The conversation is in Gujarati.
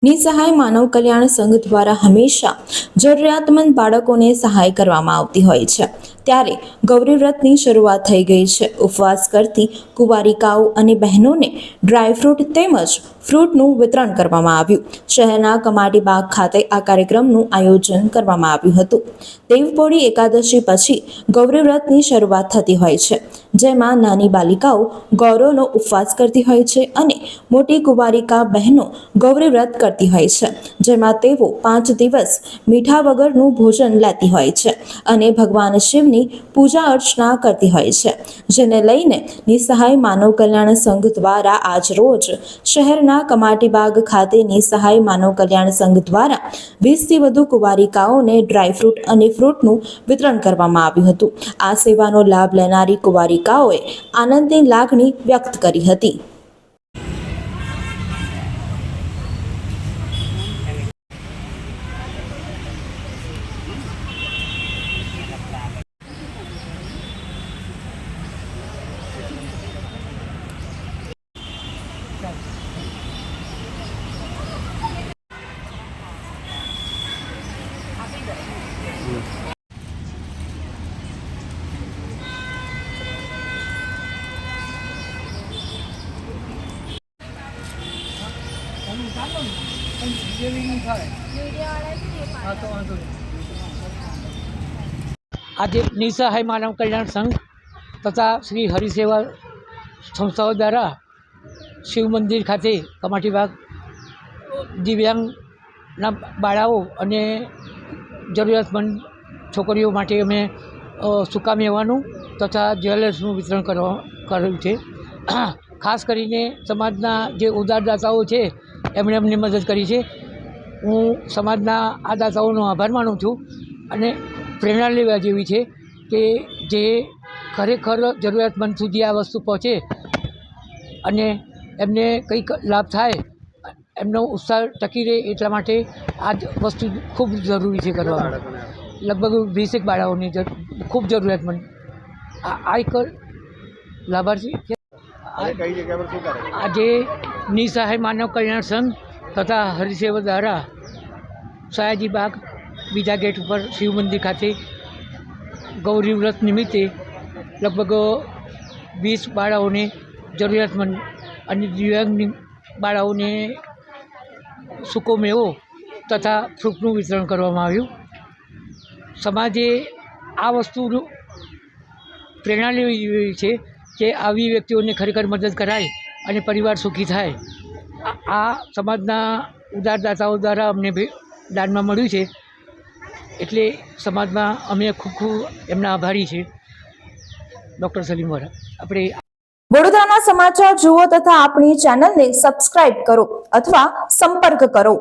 નિસહાય માનવ કલ્યાણ સંઘ દ્વારા હંમેશા જરૂરિયાતમંદ બાળકોને સહાય કરવામાં આવતી હોય છે। ત્યારે ગૌરી વ્રતની શરૂઆત થઈ ગઈ છે। ઉપવાસ કરતી કુંવારિકાઓ અને બહેનોને ડ્રાયફ્રૂટ તેમજ ફ્રૂટનું વિતરણ કરવામાં આવ્યું। શહેરના કમાટી બાગ ખાતે આ કાર્યક્રમનું આયોજન કરવામાં આવ્યું હતું। દેવપોઢી એકાદશી પછી ગૌરી વ્રતની શરૂઆત થતી હોય છે, જેમાં નાની બાલિકાઓ ગૌરવનો ઉપવાસ કરતી હોય છે અને મોટી કુંવારિકા બહેનો ગૌરી વ્રત કરતી હોય છે, જેમાં તેઓ 5 દિવસ મીઠા વગરનું ભોજન લેતી હોય છે અને ભગવાન શિવની પૂજા અર્ચના કરતી હોય છે, જેને લઈને નિસહાય માનવ કલ્યાણ સંઘ દ્વારા આજ રોજ શહેરના કમાટીબાગ ખાતે નિસહાય માનવ કલ્યાણ સંઘ દ્વારા 20થી વધુ કુંવારિકાઓને ડ્રાયફ્રૂટ અને ફ્રૂટનું વિતરણ કરવામાં આવ્યું હતું। આ સેવાનો લાભ લેનારી કુંવારિકાઓએ આનંદની લાગણી વ્યક્ત કરી હતી। आज निसहाय मानव कल्याण संघ तथा श्री हरिसेवा संस्थाओं द्वारा शिव मंदिर खाते कमाटीबाग दिव्यांगना बाळाओ अने जरूरियातमंद छोकरीओ माटे अमे सूका मेवानुं तथा ज्वेलर्सनुं वितरण कर्युं छे। खास करीने समाजना जे उदारदाताओ छे एमणे अमने मदद करी छे। हूँ समाजना आ दाताओनो आभार मानु छूं अने प्रेरणा लेवा जेवी छे कि जे खरेखर जरूरियातमंद सुधी आ वस्तु पहोंचे अने एमने कंईक लाभ थाय, एमनो उत्साह टकी रहे एटला माटे आ वस्तु खूब जरूरी छे करवा। लगभग 20 बाळाओनी खूब जरूरियातमंद आ एक लाभार्थी आज निसहाय मानव कल्याण संघ तथा हरिसेवा द्वारा सयाजी बाग बीजा गेट पर शिव मंदिर खाते गौरी व्रत निमित्ते लगभग 20 बाळाओने जरूरियातमंद અને દિવ્યાંગ બાળાઓને સૂકો મેવો તથા ફ્રૂટનું વિતરણ કરવામાં આવ્યું। સમાજે આ વસ્તુનું પ્રેરણા લેવી જોઈએ છે કે આવી વ્યક્તિઓને ખરેખર મદદ કરાય અને પરિવાર સુખી થાય। આ સમાજના ઉદારદાતાઓ દ્વારા અમને દાનમાં મળ્યું છે, એટલે સમાજમાં અમે ખૂબ ખૂબ એમના આભારી છે। ડૉક્ટર સલીમ વોરા આપણે વડોદરાના સમાચાર જુઓ તથા આપણી ચેનલને સબસ્ક્રાઇબ કરો અથવા સંપર્ક કરો।